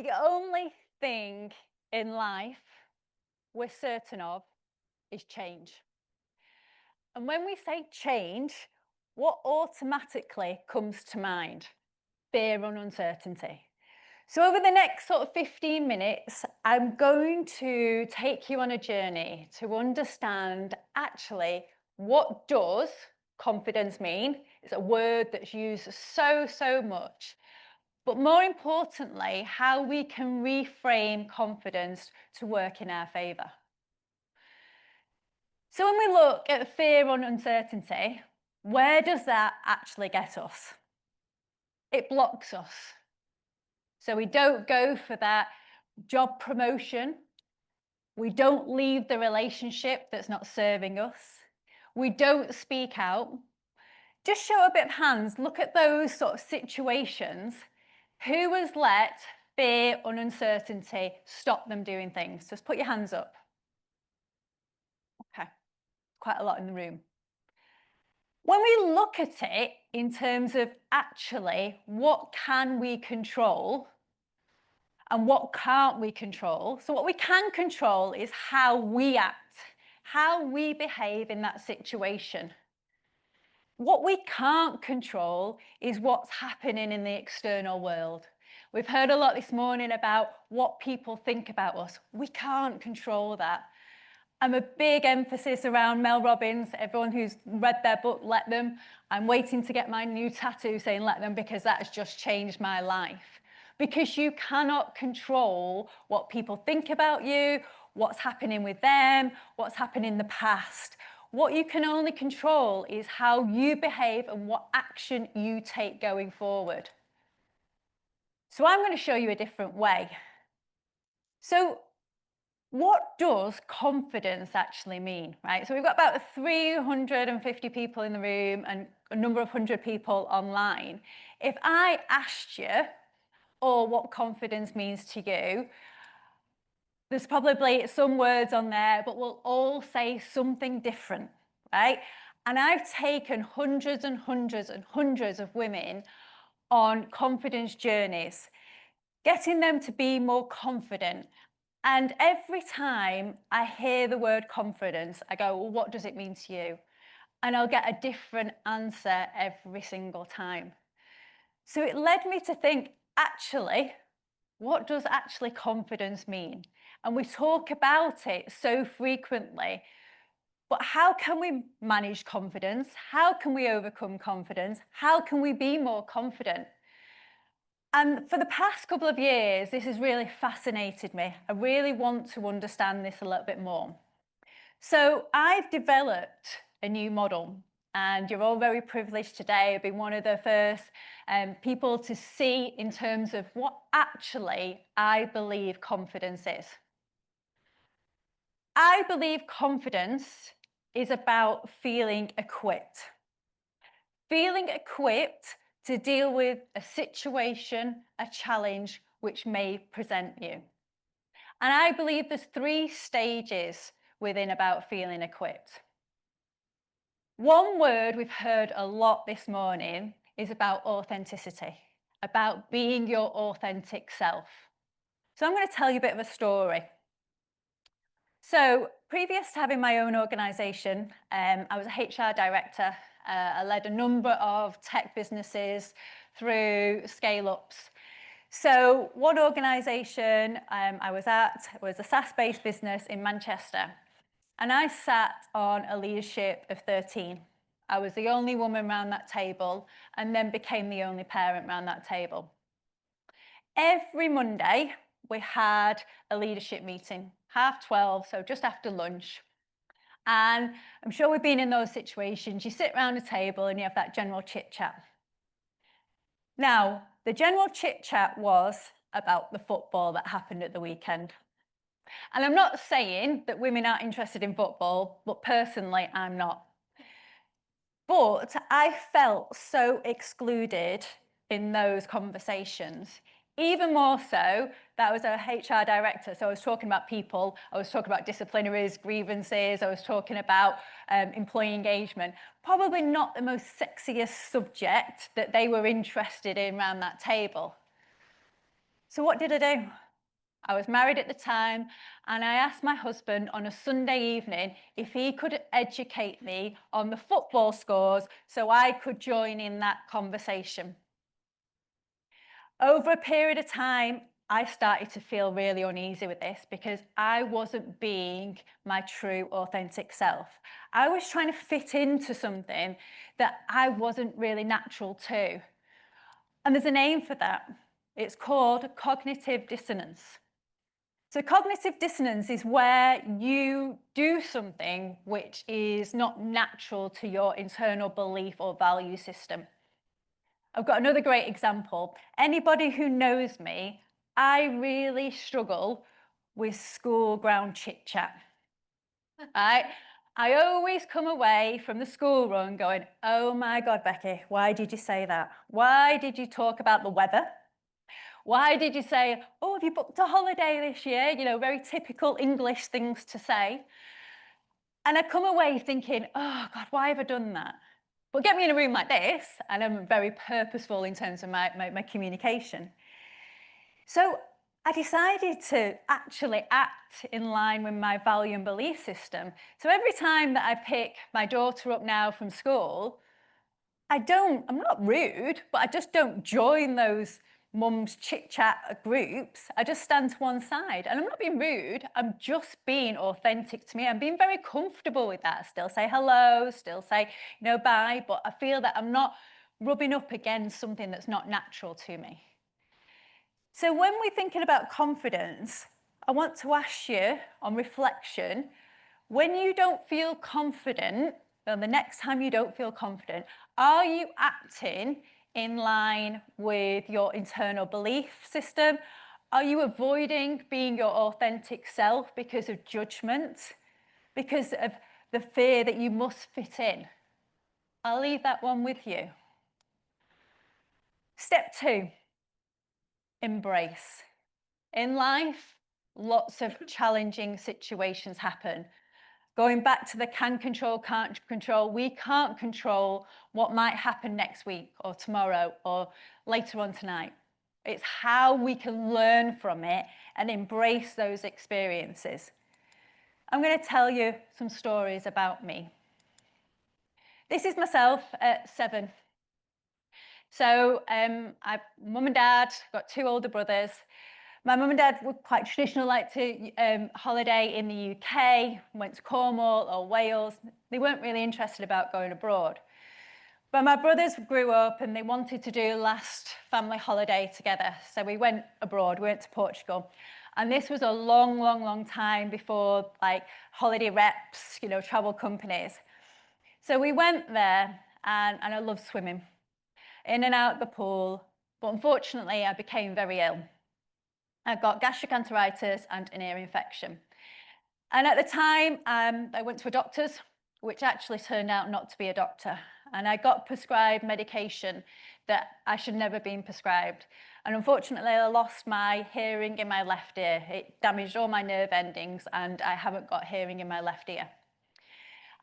The only thing in life we're certain of is change. And when we say change, what automatically comes to mind? Fear and uncertainty. So over the next sort of 15 minutes, I'm going to take you on a journey to understand actually what does confidence mean. It's a word that's used so much. But more importantly, how we can reframe confidence to work in our favour. So when we look at fear and uncertainty, where does that actually get us? It blocks us. So we don't go for that job promotion. We don't leave the relationship that's not serving us. We don't speak out. Just show a bit of hands. Look at those sort of situations. Who has let fear and uncertainty stop them doing things? Just put your hands up. Okay, quite a lot in the room. When we look at it in terms of actually what can we control and what can't we control, so what we can control is how we act, how we behave in that situation. What we can't control is what's happening in the external world. We've heard a lot this morning about what people think about us. We can't control that. I'm a big emphasis around Mel Robbins. Everyone who's read their book, let them. I'm waiting to get my new tattoo saying let them, because that has just changed my life. Because you cannot control what people think about you, what's happening with them, what's happened in the past. What you can only control is how you behave and what action you take going forward. So I'm going to show you a different way. So what does confidence actually mean, right? So we've got about 350 people in the room and a number of hundred people online. If I asked you all what confidence means to you, there's probably some words on there, but we'll all say something different, right? And I've taken hundreds and hundreds and hundreds of women on confidence journeys, getting them to be more confident. And every time I hear the word confidence, I go, well, what does it mean to you? And I'll get a different answer every single time. So it led me to think, actually, what does actually confidence mean? And we talk about it so frequently, but how can we manage confidence? How can we overcome confidence? How can we be more confident? And for the past couple of years, this has really fascinated me. I really want to understand this a little bit more. So I've developed a new model, and you're all very privileged today. I've been one of the first people to see in terms of what actually I believe confidence is. I believe confidence is about feeling equipped. Feeling equipped to deal with a situation, a challenge which may present you. And I believe there's 3 stages within about feeling equipped. One word we've heard a lot this morning is about authenticity, about being your authentic self. So I'm going to tell you a bit of a story. So previous to having my own organisation, I was a HR director. I led a number of tech businesses through scale-ups. So one organisation I was at was a SaaS-based business in Manchester. And I sat on a leadership of 13. I was the only woman around that table, and then became the only parent around that table. Every Monday, we had a leadership meeting, 12:30, so just after lunch. And I'm sure we've been in those situations. You sit around a table and you have that general chit-chat. Now, the general chit-chat was about the football that happened at the weekend. And I'm not saying that women aren't interested in football, but personally, I'm not. But I felt so excluded in those conversations. Even more so, that was a HR director. So I was talking about people, I was talking about disciplinaries, grievances, I was talking about employee engagement. Probably not the most sexiest subject that they were interested in around that table. So what did I do? I was married at the time, and I asked my husband on a Sunday evening if he could educate me on the football scores so I could join in that conversation. Over a period of time, I started to feel really uneasy with this because I wasn't being my true, authentic self. I was trying to fit into something that I wasn't really natural to. And there's a name for that. It's called cognitive dissonance. So cognitive dissonance is where you do something which is not natural to your internal belief or value system. I've got another great example. Anybody who knows me, I really struggle with school ground chit chat. Right? I always come away from the school run going, oh my God, Becky, why did you say that? Why did you talk about the weather? Why did you say, oh, have you booked a holiday this year? You know, very typical English things to say. And I come away thinking, oh God, why have I done that? But get me in a room like this, and I'm very purposeful in terms of my communication. So I decided to actually act in line with my value and belief system. So every time that I pick my daughter up now from school, I'm not rude, but I just don't join those mums chit chat groups. I just stand to one side, and I'm not being rude. I'm just being authentic to me. I'm being very comfortable with that. I still say hello, still say, bye, but I feel that I'm not rubbing up against something that's not natural to me. So when we're thinking about confidence, I want to ask you on reflection, when you don't feel confident, well, the next time you don't feel confident, are you acting in line with your internal belief system? Are you avoiding being your authentic self because of judgment, because of the fear that you must fit in? I'll leave that one with you. Step 2, embrace. In life, lots of challenging situations happen. Going back to the can control, can't control, we can't control what might happen next week or tomorrow or later on tonight. It's how we can learn from it and embrace those experiences. I'm going to tell you some stories about me. This is myself at 7. So I've mum and dad, got 2 older brothers. My mum and dad were quite traditional, like to holiday in the UK, went to Cornwall or Wales. They weren't really interested about going abroad. But my brothers grew up and they wanted to do last family holiday together. So we went abroad, we went to Portugal. And this was a long, long, long time before like holiday reps, travel companies. So we went there and I loved swimming, in and out the pool. But unfortunately, I became very ill. I got gastroenteritis and an ear infection. And at the time, I went to a doctor's, which actually turned out not to be a doctor. And I got prescribed medication that I should never have been prescribed. And unfortunately, I lost my hearing in my left ear. It damaged all my nerve endings, and I haven't got hearing in my left ear.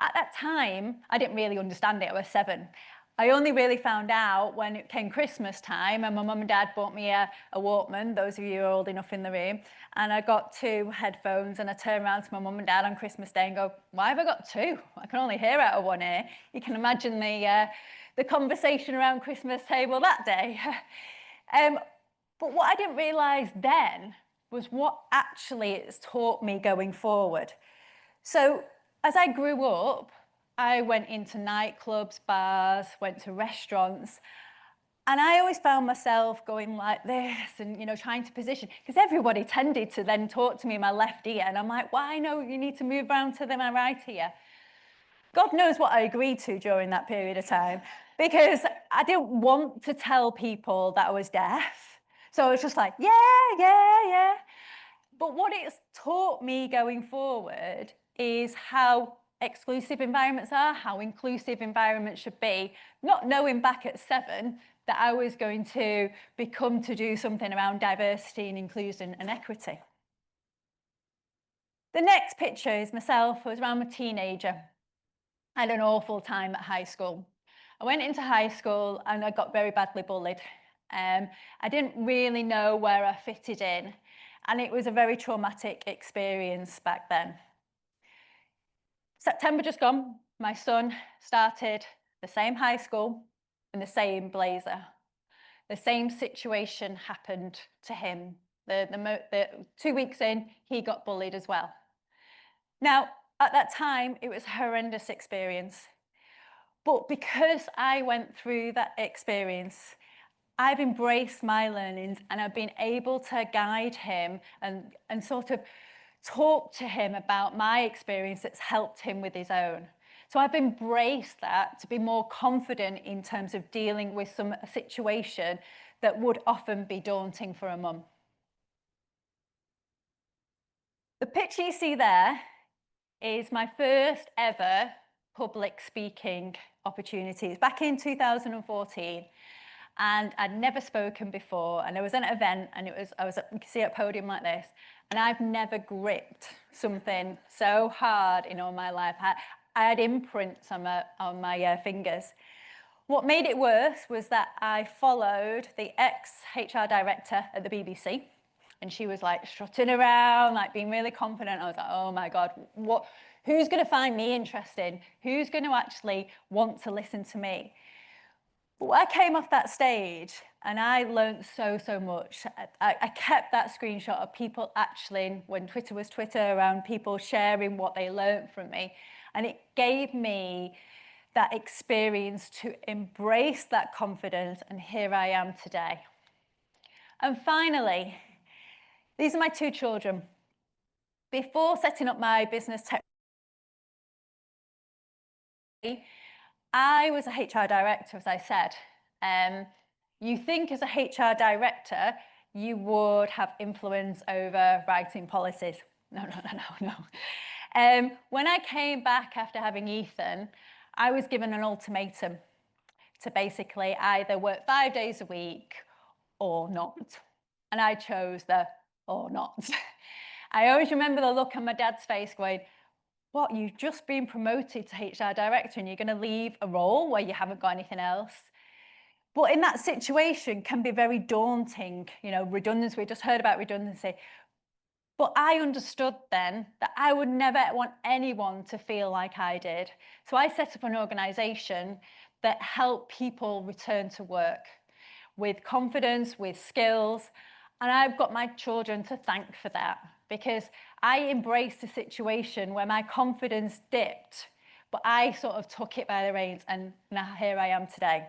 At that time, I didn't really understand it. I was 7. I only really found out when it came Christmas time and my mum and dad bought me a Walkman, those of you who are old enough in the room, and I got 2 headphones and I turned around to my mum and dad on Christmas Day and go, why have I got 2? I can only hear out of one ear. You can imagine the conversation around Christmas table that day. But what I didn't realise then was what actually it's taught me going forward. So as I grew up, I went into nightclubs, bars, went to restaurants, and I always found myself going like this and, trying to position, because everybody tended to then talk to me in my left ear, and I'm like, why? No, you need to move around to my right ear. God knows what I agreed to during that period of time, because I didn't want to tell people that I was deaf. So I was just like, yeah. But what it's taught me going forward is how exclusive environments are, how inclusive environments should be, not knowing back at 7 that I was going to become to do something around diversity and inclusion and equity. The next picture is myself. I was around a teenager. I had an awful time at high school. I went into high school and I got very badly bullied. I didn't really know where I fitted in, and it was a very traumatic experience back then. September just gone, my son started the same high school in the same blazer. The same situation happened to him. The 2 weeks in, he got bullied as well. Now, at that time, it was a horrendous experience. But because I went through that experience, I've embraced my learnings and I've been able to guide him and sort of talk to him about my experience that's helped him with his own. So I've embraced that to be more confident in terms of dealing with a situation that would often be daunting for a mum. The picture you see there is my first ever public speaking opportunities back in 2014. And I'd never spoken before, and I was at an event, and you can see at a podium like this, and I've never gripped something so hard in all my life. I had imprints on my fingers. What made it worse was that I followed the ex-HR director at the BBC, and she was like strutting around, like being really confident. I was like, oh my God, who's going to find me interesting? Who's going to actually want to listen to me? But I came off that stage and I learned so much. I kept that screenshot of people actually, when Twitter was Twitter, around people sharing what they learned from me. And it gave me that experience to embrace that confidence, and here I am today. And finally, these are my two children. Before setting up my business tech, I was a HR director, as I said. You think as a HR director, you would have influence over writing policies. No. When I came back after having Ethan, I was given an ultimatum to basically either work 5 days a week or not. And I chose the or not. I always remember the look on my dad's face going, what, you've just been promoted to HR director and you're going to leave a role where you haven't got anything else? But in that situation can be very daunting, redundancy. We just heard about redundancy. But I understood then that I would never want anyone to feel like I did. So I set up an organisation that helped people return to work with confidence, with skills. And I've got my children to thank for that, because I embraced a situation where my confidence dipped, but I sort of took it by the reins, and now here I am today.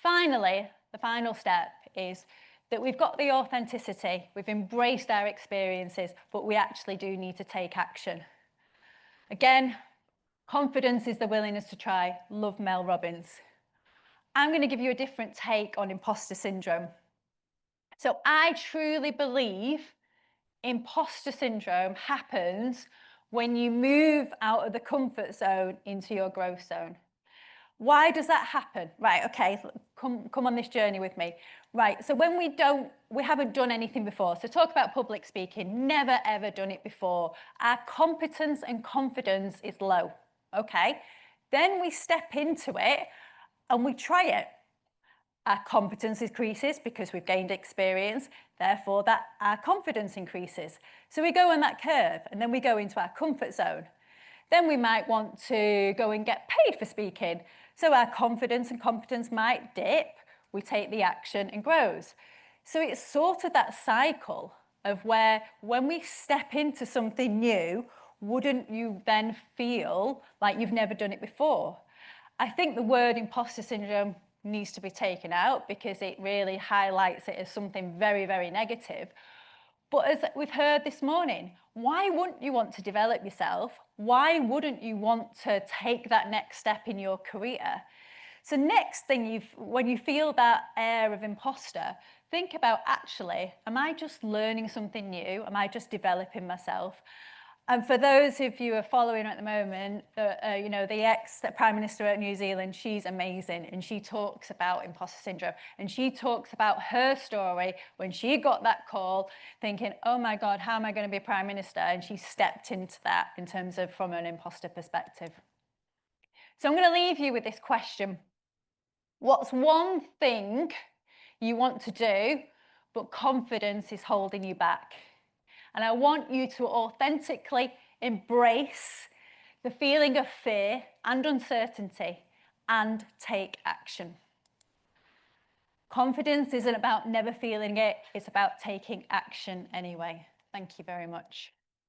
Finally, the final step is that we've got the authenticity, we've embraced our experiences, but we actually do need to take action. Again, confidence is the willingness to try. Love Mel Robbins. I'm going to give you a different take on imposter syndrome. So I truly believe imposter syndrome happens when you move out of the comfort zone into your growth zone. Why does that happen? Right, okay, come on this journey with me. Right, so when we haven't done anything before, so talk about public speaking, never ever done it before. Our competence and confidence is low, okay? Then we step into it and we try it. Our competence increases because we've gained experience, therefore that our confidence increases. So we go on that curve and then we go into our comfort zone. Then we might want to go and get paid for speaking. So our confidence and competence might dip, we take the action and grows. So it's sort of that cycle of where when we step into something new, wouldn't you then feel like you've never done it before? I think the word imposter syndrome needs to be taken out because it really highlights it as something very, very negative. But as we've heard this morning, why wouldn't you want to develop yourself? Why wouldn't you want to take that next step in your career? So next thing, when you feel that air of imposter, think about actually, am I just learning something new? Am I just developing myself? And for those of you who are following at the moment, the ex-Prime Minister of New Zealand, she's amazing. And she talks about imposter syndrome. And she talks about her story when she got that call thinking, oh my God, how am I going to be Prime Minister? And she stepped into that in terms of from an imposter perspective. So I'm going to leave you with this question. What's one thing you want to do, but confidence is holding you back. And I want you to authentically embrace the feeling of fear and uncertainty and take action. Confidence isn't about never feeling it, it's about taking action anyway. Thank you very much.